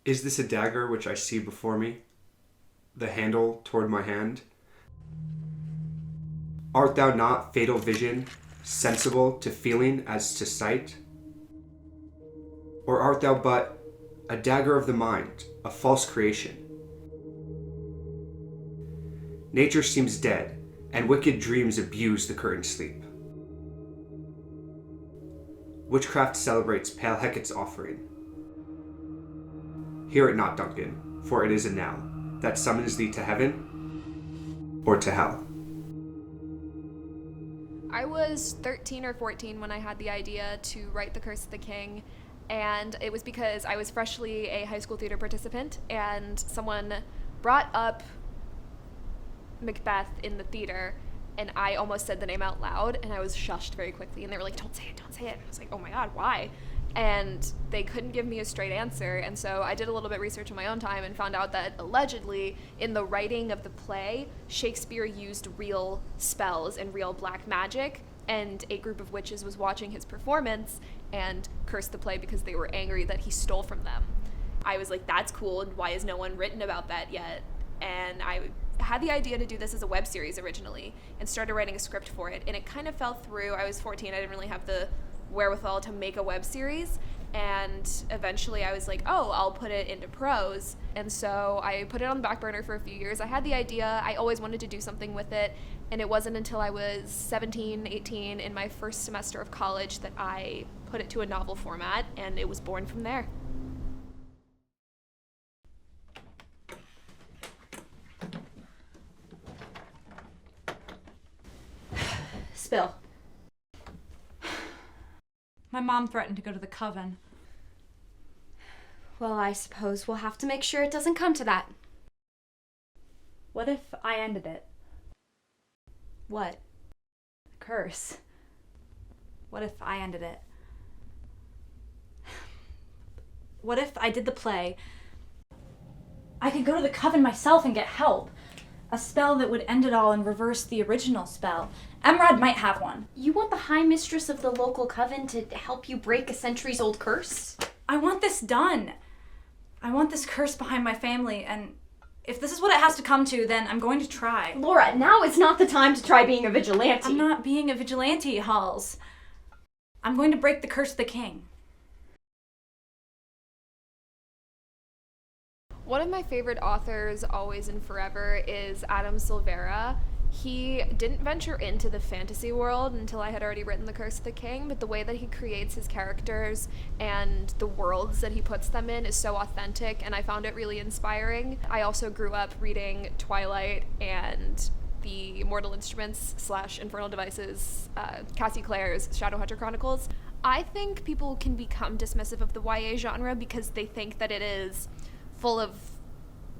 Is this a dagger which I see before me, the handle toward my hand? Art thou not fatal vision, sensible to feeling as to sight? Or art thou but a dagger of the mind, a false creation? Nature seems dead, and wicked dreams abuse the curtained sleep. Witchcraft celebrates pale Hecate's offering. Hear it not, Duncan, for it is a knell that summons thee to heaven or to hell. I was 13 or 14 when I had the idea to write The Curse of the King, and it was because I was freshly a high school theater participant, and someone brought up Macbeth in the theater, and I almost said the name out loud, and I was shushed very quickly, and they were like, don't say it, don't say it. And I was like, oh my god, why? And they couldn't give me a straight answer, and so I did a little bit of research in my own time and found out that allegedly in the writing of the play, Shakespeare used real spells and real black magic, and a group of witches was watching his performance and cursed the play because they were angry that he stole from them. I was like, that's cool, and why has no one written about that yet? And I had the idea to do this as a web series originally and started writing a script for it, and it kind of fell through. I was 14, I didn't really have the wherewithal to make a web series, and eventually I was like, oh, I'll put it into prose. And so I put it on the back burner for a few years. I had the idea, I always wanted to do something with it, and it wasn't until I was 17, 18 in my first semester of college that I put it to a novel format, and it was born from there. Spill. My mom threatened to go to the coven. Well, I suppose we'll have to make sure it doesn't come to that. What if I ended it? What? The curse. What if I ended it? What if I did the play? I could go to the coven myself and get help. A spell that would end it all and reverse the original spell. Emrod might have one. You want the High Mistress of the local coven to help you break a centuries-old curse? I want this done. I want this curse behind my family, and if this is what it has to come to, then I'm going to try. Laura, now is not the time to try being a vigilante. I'm not being a vigilante, Halls. I'm going to break the curse of the king. One of my favorite authors, always and forever, is Adam Silvera. He didn't venture into the fantasy world until I had already written The Curse of the King, but the way that he creates his characters and the worlds that he puts them in is so authentic, and I found it really inspiring. I also grew up reading Twilight and the Mortal Instruments / Infernal Devices, Cassie Clare's Shadowhunter Chronicles. I think people can become dismissive of the YA genre because they think that it is full of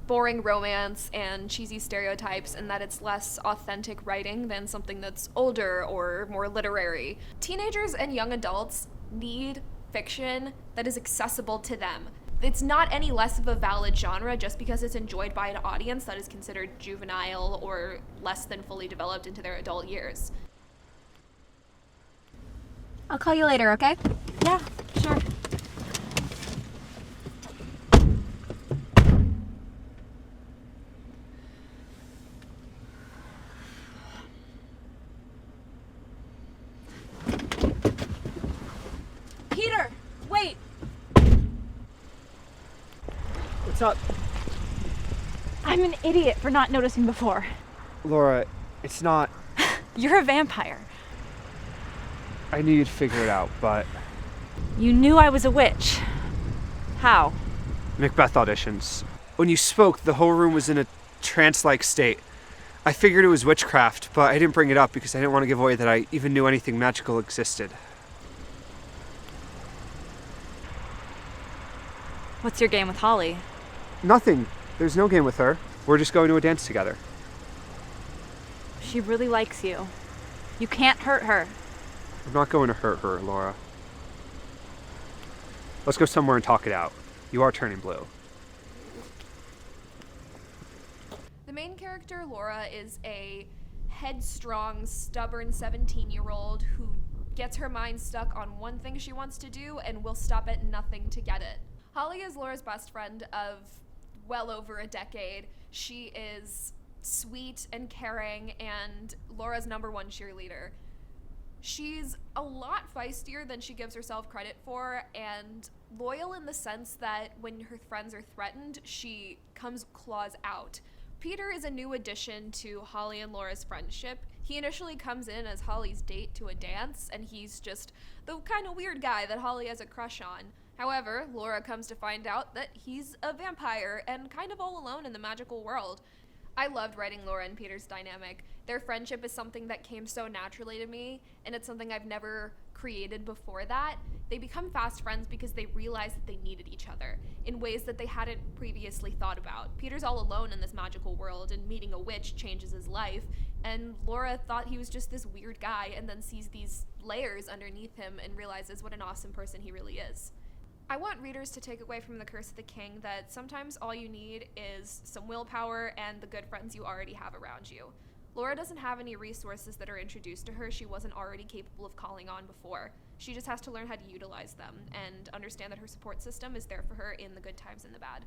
boring romance and cheesy stereotypes, and that it's less authentic writing than something that's older or more literary. Teenagers and young adults need fiction that is accessible to them. It's not any less of a valid genre just because it's enjoyed by an audience that is considered juvenile or less than fully developed into their adult years. I'll call you later, okay? Yeah, sure. Peter, wait! What's up? I'm an idiot for not noticing before. Laura, it's not... You're a vampire. I knew you'd figure it out, but... You knew I was a witch. How? Macbeth auditions. When you spoke, the whole room was in a trance-like state. I figured it was witchcraft, but I didn't bring it up because I didn't want to give away that I even knew anything magical existed. What's your game with Holly? Nothing. There's no game with her. We're just going to a dance together. She really likes you. You can't hurt her. I'm not going to hurt her, Laura. Let's go somewhere and talk it out. You are turning blue. The main character, Laura, is a headstrong, stubborn 17-year-old who gets her mind stuck on one thing she wants to do and will stop at nothing to get it. Holly is Laura's best friend of well over a decade. She is sweet and caring and Laura's #1 cheerleader. She's a lot feistier than she gives herself credit for, and loyal in the sense that when her friends are threatened, she comes claws out. Peter is a new addition to Holly and Laura's friendship. He initially comes in as Holly's date to a dance, and he's just the kind of weird guy that Holly has a crush on. However, Laura comes to find out that he's a vampire and kind of all alone in the magical world. I loved writing Laura and Peter's dynamic. Their friendship is something that came so naturally to me, and it's something I've never created before that. They become fast friends because they realize that they needed each other in ways that they hadn't previously thought about. Peter's all alone in this magical world, and meeting a witch changes his life, and Laura thought he was just this weird guy and then sees these layers underneath him and realizes what an awesome person he really is. I want readers to take away from The Curse of the King that sometimes all you need is some willpower and the good friends you already have around you. Laura doesn't have any resources that are introduced to her she wasn't already capable of calling on before. She just has to learn how to utilize them and understand that her support system is there for her in the good times and the bad.